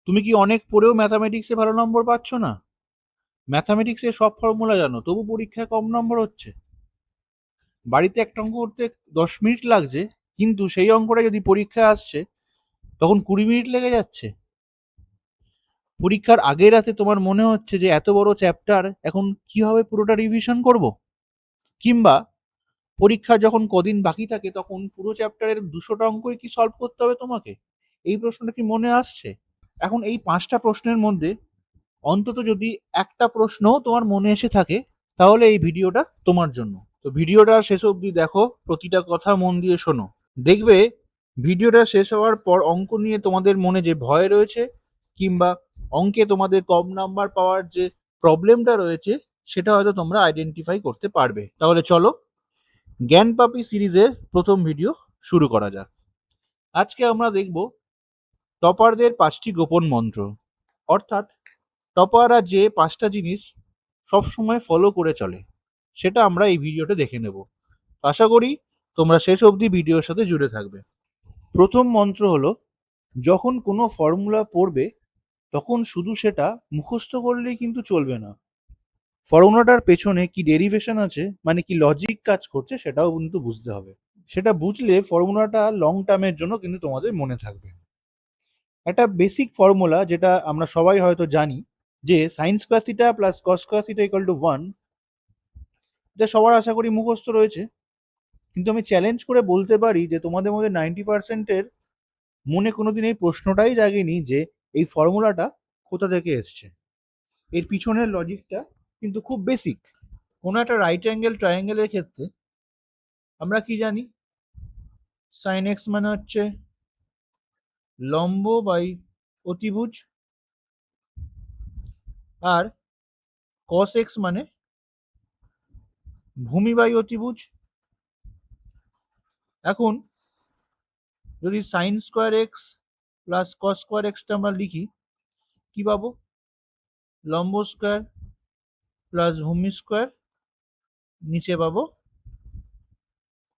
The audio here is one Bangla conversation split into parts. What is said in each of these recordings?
তুমি কি অনেক পড়েও ম্যাথামেটিক্সে ভালো নম্বর পাচ্ছ না? ম্যাথামেটিক্সে সব ফর্মুলা জানো, তবু পরীক্ষায় কম নম্বর হচ্ছে। বাড়িতে একটা অঙ্ক করতে 10 মিনিট লাগছে, কিন্তু সেই অঙ্কটা যদি পরীক্ষায় আসছে তখন 20 মিনিট লেগে যাচ্ছে। পরীক্ষার আগের রাতে তোমার মনে হচ্ছে যে এত বড় চ্যাপ্টার এখন কিভাবে পুরোটা রিভিশন করব, কিংবা পরীক্ষা যখন কদিন বাকি থাকে তখন পুরো চ্যাপ্টারের 200টা অঙ্কই কি সলভ করতে হবে তোমাকে? এই প্রশ্নটা কি মনে আসছে? এখন এই 5টা প্রশ্নের মধ্যে অন্তত যদি একটা প্রশ্নও তোমার মনে এসে থাকে, তাহলে এই ভিডিওটা তোমার জন্য। তো ভিডিওটা শেষ অবধি দেখো, প্রতিটা কথা মন দিয়ে শোনো। দেখবে ভিডিওটা শেষ হওয়ার পর অঙ্ক নিয়ে তোমাদের মনে যে ভয় রয়েছে, কিংবা অঙ্কে তোমাদের কম নাম্বার পাওয়ার যে প্রবলেমটা রয়েছে, সেটা হয়তো তোমরা আইডেন্টিফাই করতে পারবে। তাহলে চলো জ্ঞানপাপী সিরিজের প্রথম ভিডিও শুরু করা যাক। আজকে আমরা দেখব টপারদের 5টি গোপন মন্ত্র, অর্থাৎ টপাররা যে 5টা জিনিস সবসময় ফলো করে চলে, সেটা আমরা এই ভিডিওতে দেখে নেব। আশা করি তোমরা শেষ অবধি ভিডিওর সাথে জুড়ে থাকবে। প্রথম মন্ত্র হলো, যখন কোনো ফর্মুলা পড়বে তখন শুধু সেটা মুখস্থ করলেই কিন্তু চলবে না। ফর্মুলাটার পেছনে কি ডেরিভেশন আছে, মানে কি লজিক কাজ করছে, সেটাও কিন্তু বুঝতে হবে। সেটা বুঝলে ফর্মুলাটা লং টার্মের জন্য কিন্তু তোমাদের মনে থাকবে। একটা বেসিক ফর্মুলা যেটা আমরা সবাই হয়তো জানি, যে sine square theta plus cos square theta equal to 1, এটা সবার আশা করি মুখস্থ রয়েছে। কিন্তু আমি চ্যালেঞ্জ করে বলতে পারি যে তোমাদের মধ্যে 90%-এর মনে কোনোদিন এই প্রশ্নটাই জাগেনি যে এই ফর্মুলাটা কোথা থেকে এসছে। এর পিছনের লজিকটা কিন্তু খুব বেসিক। কোনো একটা রাইট অ্যাঙ্গেল ট্রায়াঙ্গেলের ক্ষেত্রে আমরা কি জানি? সাইন এক্স মানে হচ্ছে লম্ব বাই অতিভুজ, আর কস এক্স মানে ভূমি বাই অতিভুজ। এখন যদি sine square x plus cos square extra আমরা লিখি, কি পাবো? লম্ব স্কোয়ার প্লাস ভূমি স্কোয়ার, নিচে পাবো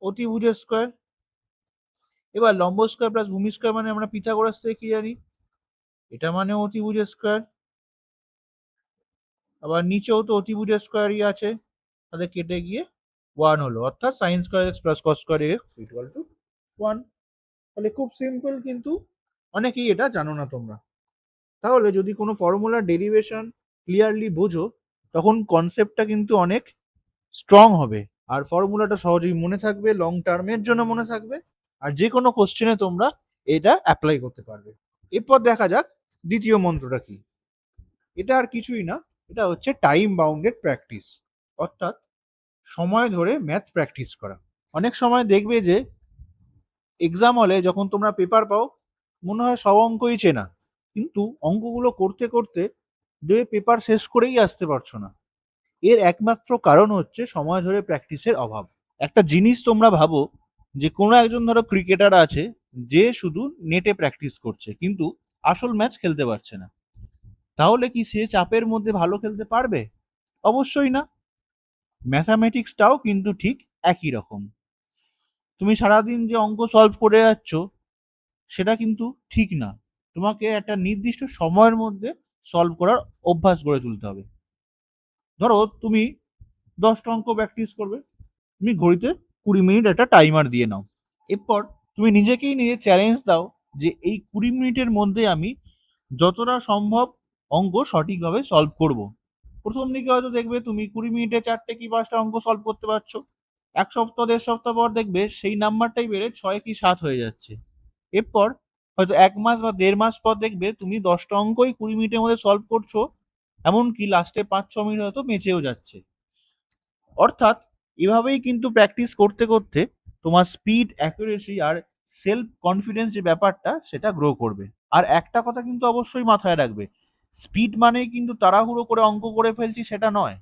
অতিভুজের স্কোয়ার। এবার লম্ব স্কোয়ার প্লাস ভূমি স্কোয়ার মানে আমরা পিথাগোরাস থেকে কি জানি? এটা মানে অতিভুজের স্কোয়ার, আবার নিচেও তো অতিভুজের স্কোয়ারই আছে, তাহলে কেটে গিয়ে 1 হলো, অর্থাৎ sine square x plus cos square x equal to 1। তাহলে খুব সিম্পল, কিন্তু অনেকেই এটা জানো না তোমরা। তাহলে যদি কোনো ফর্মুলার ডেরিভেশন ক্লিয়ারলি বোঝো, তখন কনসেপ্টটা কিন্তু অনেক স্ট্রং হবে, আর ফর্মুলাটা সহজেই মনে থাকবে, লং টার্মের জন্য মনে থাকবে, আর যে কোনো কোশ্চেনে তোমরা এটা অ্যাপ্লাই করতে পারবে। এরপর দেখা যাক দ্বিতীয় মন্ত্রটা কি। এটা আর কিছুই না, এটা হচ্ছে টাইম বাউন্ডেড প্র্যাকটিস, অর্থাৎ সময় ধরে ম্যাথ প্র্যাকটিস করা। অনেক সময় দেখবে যে এক্সাম হলে যখন তোমরা পেপার পাও, মনে হয় সব অঙ্কই চেনা, কিন্তু অঙ্কগুলো করতে করতে পেপার শেষ করেই আসতে পারছো না। এর একমাত্র কারণ হচ্ছে সময় ধরে প্র্যাকটিসের অভাব। একটা জিনিস তোমরা ভাবো, যে কোনো একজন ধরো ক্রিকেটার আছে, যে শুধু নেটে প্র্যাকটিস করছে কিন্তু আসল ম্যাচ খেলতে পারছে না, তাহলে কি সে চাপের মধ্যে ভালো খেলতে পারবে? অবশ্যই না। ম্যাথামেটিক্সটাও কিন্তু ঠিক একই রকম। তুমি সারাদিন যে অঙ্ক সলভ করে যাচ্ছ, সেটা কিন্তু ঠিক না। তোমাকে একটা নির্দিষ্ট সময়ের মধ্যে সলভ করার অভ্যাস গড়ে তুলতে হবে। ধরো তুমি 10টা অঙ্ক প্র্যাকটিস করবে, তুমি ঘড়িতে 20 মিনিট একটা টাইমার দিয়ে নাও। এরপর তুমি নিজেকেই নিজে চ্যালেঞ্জ দাও যে এই 20 মিনিটের মধ্যে আমি যতটা সম্ভব অঙ্ক সঠিকভাবে সলভ করব। প্রথম দিকে হয়তো দেখবে তুমি 20 মিনিটে 4টে কি 5টা অঙ্ক সলভ করতে পারছো। এক সপ্তাহ 1.5 সপ্তাহ পর দেখবে সেই নাম্বারটাই বেড়ে 6 কি 7 হয়ে যাচ্ছে। এরপর হয়তো 1 মাস বা 1.5 মাস পর দেখবে তুমি 10টা অঙ্কই 20 মিনিটের মধ্যে সলভ করছো, এমনকি লাস্টে 5-6 মিনিট হয়তো বেঁচেও যাচ্ছে। অর্থাৎ এভাবেই কিন্তু প্র্যাকটিস করতে করতে তোমার স্পিড, অ্যাকুরেসি আর সেলফ কনফিডেন্স যে ব্যাপারটা, সেটা গ্রো করবে। আর একটা কথা কিন্তু অবশ্যই মাথায় রাখবে, স্পিড মানেই কিন্তু তাড়াহুড়ো করে অঙ্ক করে ফেলছি সেটা নয়।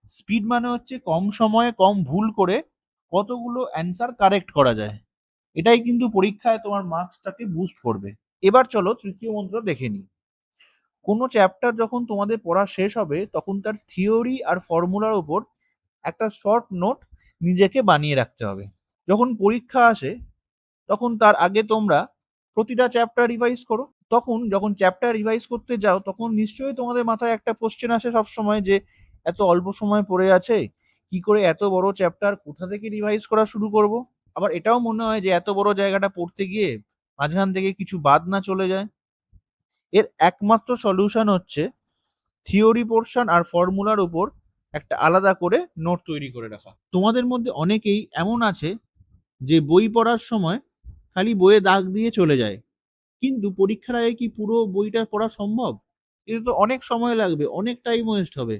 স্পিড মানে হচ্ছে কম সময়ে কম ভুল করে কতগুলো অ্যান্সার কারেক্ট করা যায়। এটাই কিন্তু পরীক্ষায় তোমার মার্কসটাকে বুস্ট করবে। এবার চলো তৃতীয় মন্ত্র দেখে নিই। কোনো চ্যাপ্টার যখন তোমাদের পড়া শেষ হবে, তখন তার থিওরি আর ফর্মুলার উপর একটা শর্ট নোট নিজেকে বানিয়ে রাখতে হবে। যখন পরীক্ষা আসে, তখন তার আগে তোমরা প্রতিটা চ্যাপ্টার রিভাইজ করো। তখন যখন চ্যাপ্টার রিভাইজ করতে যাও তখন নিশ্চয়ই তোমাদের মাথায় একটা কোশ্চেন আসে সবসময় যে এত অল্প সময় পড়ে আছে, কি করে এত বড় চ্যাপ্টার কোথা থেকে রিভাইজ করা শুরু করব। আবার এটাও মনে হয় যে এত বড় জায়গাটা পড়তে গিয়ে মাঝখান থেকে কিছু বাদ না চলে যায়। এর একমাত্র সলিউশন হচ্ছে থিওরি পোর্শন আর ফর্মুলার উপর একটা আলাদা করে নোট তৈরি করে রাখা। তোমাদের মধ্যে অনেকেই এমন আছে যে বই পড়ার সময় খালি বইয়ে দাগ দিয়ে চলে যায়, কিন্তু পরীক্ষার আগে কি পুরো বইটা পড়া সম্ভব? এটা তো অনেক সময় লাগবে, অনেক টাইম ওয়েস্ট হবে।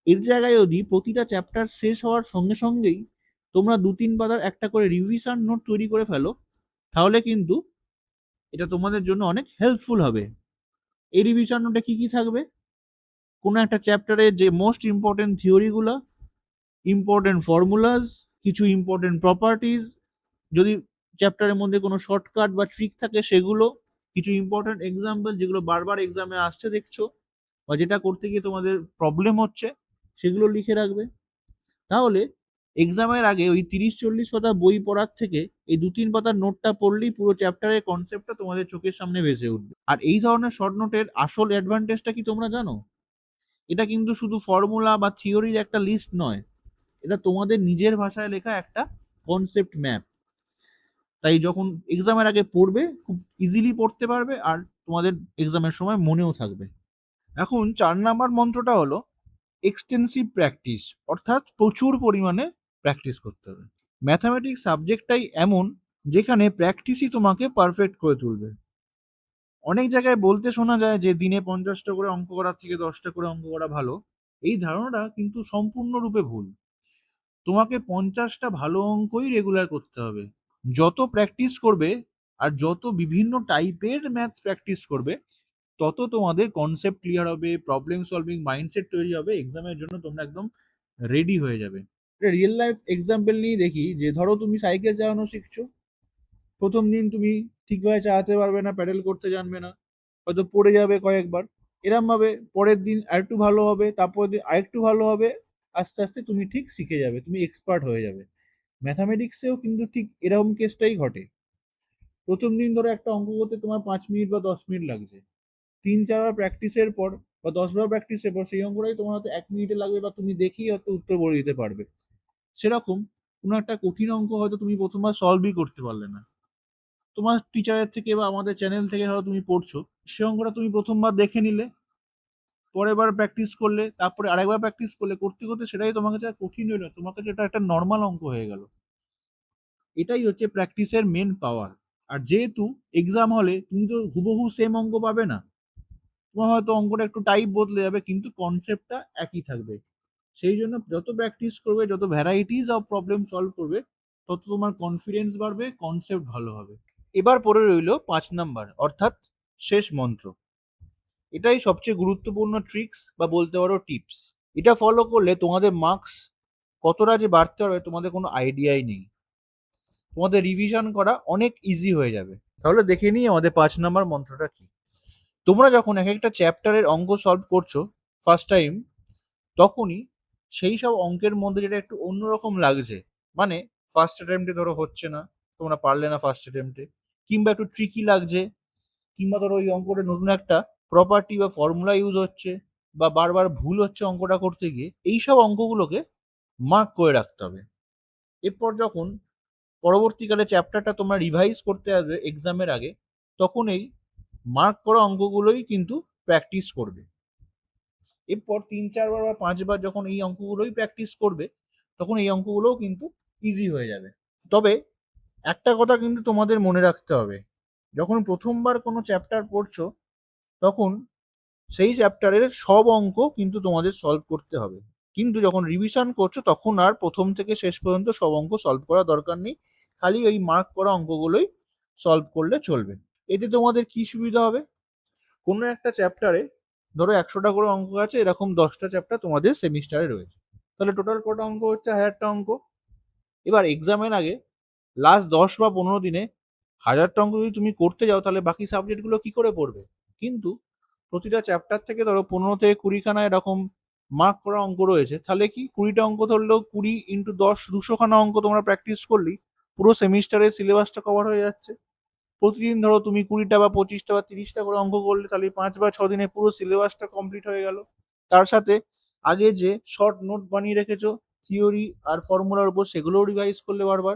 এর জায়গায় যদি প্রতিটা চ্যাপ্টার শেষ হওয়ার সঙ্গে সঙ্গেই তোমরা ২-৩ পাতার একটা করে রিভিশন নোট তৈরি করে ফেলো, তাহলে কিন্তু এটা তোমাদের জন্য অনেক হেল্পফুল হবে। এই রিভিশন নোটে কি কি থাকবে? কোনো একটা চ্যাপ্টারের যে মোস্ট ইম্পর্টেন্ট থিওরিগুলো, ইম্পর্টেন্ট ফর্মুলাস, কিছু ইম্পর্টেন্ট প্রপার্টিজ, যদি চ্যাপ্টারের মধ্যে কোনো শর্টকাট বা ট্রিক থাকে সেগুলো, কিছু ইম্পর্টেন্ট এক্সাম্পল যেগুলো বারবার এক্সামে আসছে দেখছো বা যেটা করতে গিয়ে তোমাদের প্রবলেম হচ্ছে, সেগুলো লিখে রাখবে। তাহলে এক্সামের আগে ওই ৩০-৪০ পাতা বই পড়ার থেকে এই ২-৩ পাতার নোটটা পড়লেই পুরো চ্যাপ্টারের কনসেপ্টটা তোমাদের চোখের সামনে ভেসে উঠবে। আর এই ধরনের শর্ট নোটের আসল অ্যাডভান্টেজটা কি তোমরা জানো? এটা কিন্তু শুধু ফর্মুলা বা থিওরির একটা লিস্ট নয়, এটা তোমাদের নিজের ভাষায় লেখা একটা কনসেপ্ট ম্যাপ। তাই যখন এক্সামের আগে পড়বে খুব ইজিলি পড়তে পারবে আর তোমাদের এক্সামের সময় মনেও থাকবে। এখন ৪ নাম্বার মন্ত্রটা হলো এক্সটেন্সিভ প্র্যাকটিস, অর্থাৎ প্রচুর পরিমাণে প্র্যাকটিস করতে হবে। ম্যাথামেটিক্স সাবজেক্টটাই এমন যেখানে প্র্যাকটিসই তোমাকে পারফেক্ট করে তুলবে। অনেক জায়গায় বলতে শোনা যায় যে দিনে ৫০টা করে অঙ্ক করার থেকে ১০টা করে অঙ্ক করা ভালো। এই ধারণাটা কিন্তু সম্পূর্ণরূপে ভুল। তোমাকে ৫০টা ভালো অঙ্কই রেগুলার করতে হবে। যত প্র্যাকটিস করবে আর যত বিভিন্ন টাইপের ম্যাথ প্র্যাকটিস করবে, তত তোমাদের কনসেপ্ট ক্লিয়ার হবে, প্রবলেম সলভিং মাইন্ডসেট তৈরি হবে, এক্সামের জন্য তোমরা একদম রেডি হয়ে যাবে। রিয়েল লাইফ এক্সাম্পল নিয়ে দেখি যে ধরো তুমি সাইকেল চালানো শিখছো, প্রথম দিন তুমি ঠিকভাবে চালাতে পারবে না, প্যাডেল করতে জানবে না, হয়তো পড়ে যাবে কয়েকবার। এরম ভাবে পরের দিন আরেকটু ভালো হবে, তারপরের দিন আরেকটু ভালো হবে, আস্তে আস্তে তুমি ঠিক শিখে যাবে, তুমি এক্সপার্ট হয়ে যাবে। ম্যাথামেটিক্সেও কিন্তু ঠিক এরকম কেসটাই ঘটে। প্রথম দিন ধরো একটা অঙ্ক করতে তোমার ৫ মিনিট বা ১০ মিনিট লাগছে, ৩-৪ বার প্র্যাকটিসের পর বা ১০ বার প্র্যাকটিসের পর সেই অঙ্কটাই তোমার হয়তো ১ মিনিটে লাগবে বা তুমি দেখেই হয়তো উত্তর বলে দিতে পারবে। সেরকম কোনো একটা কঠিন অঙ্ক হয়তো তুমি প্রথমবার সলভই করতে পারলে না, তোমার টিচারের থেকে বা আমাদের চ্যানেল থেকে হয়তো তুমি পড়ছো, সে অঙ্কটা তুমি প্রথমবার দেখে নিলে, পরের বার প্র্যাকটিস করলে, তারপরে আরেকবার প্র্যাকটিস করলে, করতে করতে সেটাই তোমার কাছে আর কঠিন হলো না, তোমার কাছে এটা একটা নর্মাল অঙ্ক হয়ে গেল। এটাই হচ্ছে প্র্যাকটিসের মেন পাওয়ার। আর যেহেতু এক্সাম হলে তুমি তো হুবহু সেম অঙ্ক পাবে না, তোমার হয়তো অঙ্কটা একটু টাইপ বদলে যাবে কিন্তু কনসেপ্টটা একই থাকবে। সেই জন্য যত প্র্যাকটিস করবে, যত ভ্যারাইটিস অফ প্রবলেম সলভ করবে, তত তোমার কনফিডেন্স বাড়বে, কনসেপ্ট ভালো হবে। এবার পড়ে রইল ৫ নাম্বার, অর্থাৎ শেষ মন্ত্র। এটাই সবচেয়ে গুরুত্বপূর্ণ ট্রিক্স বা বলতে পারো টিপস। এটা ফলো করলে তোমাদের মার্কস কতটা যে বাড়তে হবে তোমাদের কোনো আইডিয়াই নেই। তোমাদের রিভিশন করা অনেক ইজি হয়ে যাবে। তাহলে দেখে নিই আমাদের ৫ নাম্বার মন্ত্রটা কি। তোমরা যখন এক একটা চ্যাপ্টারের অঙ্ক সলভ করছো ফার্স্ট টাইম, তখনই সেই সব অঙ্কের মধ্যে যেটা একটু অন্যরকম লাগছে, মানে ফার্স্ট অ্যাটেম্পটে ধরো হচ্ছে না, তোমরা পারলে না ফার্স্ট অ্যাটেম্পটে, কিংবা একটু ট্রিকি লাগছে, কিংবা ধরো ওই অঙ্কটা নতুন একটা প্রপার্টি বা ফর্মুলা ইউজ হচ্ছে, বা বারবার ভুল হচ্ছে অঙ্কটা করতে গিয়ে, এইসব অঙ্কগুলোকে মার্ক করে রাখতে হবে। এরপর যখন পরবর্তীকালে চ্যাপ্টারটা তোমরা রিভাইজ করতে আসবে এক্সামের আগে, তখন এই মার্ক করা অঙ্কগুলোই কিন্তু প্র্যাকটিস করবে। এরপর ৩-৪ বার বা ৫ বার যখন এই অঙ্কগুলোই প্র্যাকটিস করবে, তখন এই অঙ্কগুলোও কিন্তু ইজি হয়ে যাবে। তবে একটা কথা কিন্তু তোমাদের মনে রাখতে হবে, যখন প্রথমবার কোনো চ্যাপ্টার পড়ছো, তখন সেই চ্যাপ্টারের সব অঙ্ক কিন্তু তোমাদের সলভ করতে হবে। কিন্তু যখন রিভিশন করছো তখন আর প্রথম থেকে শেষ পর্যন্ত সব অঙ্ক সলভ করার দরকার নেই, খালি ওই মার্ক করা অঙ্কগুলোই সলভ করলে চলবে। এতে তোমাদের কি সুবিধা হবে? কোনো একটা চ্যাপ্টারে ধরো ১০০টা করে অঙ্ক আছে, এরকম ১০টা চ্যাপ্টার তোমাদের সেমিস্টারে রয়েছে, তাহলে টোটাল কটা অঙ্ক হচ্ছে? ১০০০টা অঙ্ক। এবার এক্সামের আগে লাস্ট ১০ বা ১৫ দিনে ১০০০টা অঙ্ক যদি তুমি করতে যাও, তাহলে বাকি সাবজেক্টগুলো কি করে পড়বে? কিন্তু প্রতিটা চ্যাপ্টার থেকে ধরো ১৫ থেকে ২০ খানা এরকম মার্ক করা অঙ্ক রয়েছে, তাহলে কি ২০টা অঙ্ক ধরলেও ২০ × ১০ ২০০ খানা অঙ্ক তোমরা প্র্যাকটিস করলেই পুরো সেমিস্টারের সিলেবাসটা কভার হয়ে যাচ্ছে। প্রতিদিন ধরো তুমি 20টা বা 25টা বা 30টা করে অঙ্ক করলে, তাহলে 5 বা 6 দিনে পুরো সিলেবাসটা কমপ্লিট হয়ে গেল। তার সাথে আগে যে শর্ট নোট বানিয়ে রেখেছো থিওরি আর ফর্মুলার উপর, সেগুলোও রিভাইজ করলে বারবার,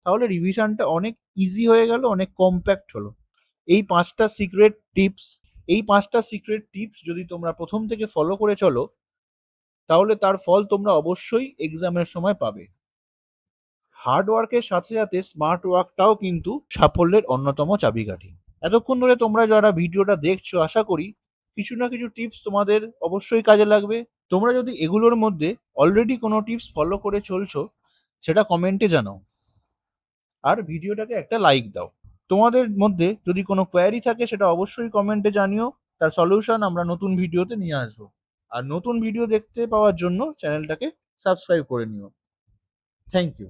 তাহলে রিভিশনটা অনেক ইজি হয়ে গেল, অনেক কম্প্যাক্ট হলো। এই 5টা সিক্রেট টিপস, এই 5টা সিক্রেট টিপস যদি তোমরা প্রথম থেকে ফলো করে চলো, তাহলে তার ফল তোমরা অবশ্যই এক্সামের সময় পাবে। হার্ড ওয়ার্কের সাথে সাথে স্মার্ট ওয়ার্কটাও কিন্তু সাফল্যের অন্যতম চাবিকাঠি। এতক্ষণ ধরে তোমরা যারা ভিডিওটা দেখছো, আশা করি কিছু না কিছু টিপস তোমাদের অবশ্যই কাজে লাগবে। তোমরা যদি এগুলোর মধ্যে অলরেডি কোনো টিপস ফলো করে চলছো, সেটা কমেন্টে জানাও আর ভিডিওটাকে একটা লাইক দাও। তোমাদের মধ্যে যদি কোনো কোয়ারি থাকে, সেটা অবশ্যই কমেন্টে জানিও। তার সলিউশন আমরা নতুন ভিডিওতে নিয়ে আসবো। আর নতুন ভিডিও দেখতে পাওয়ার জন্য চ্যানেলটাকে সাবস্ক্রাইব করে নিও। Thank you.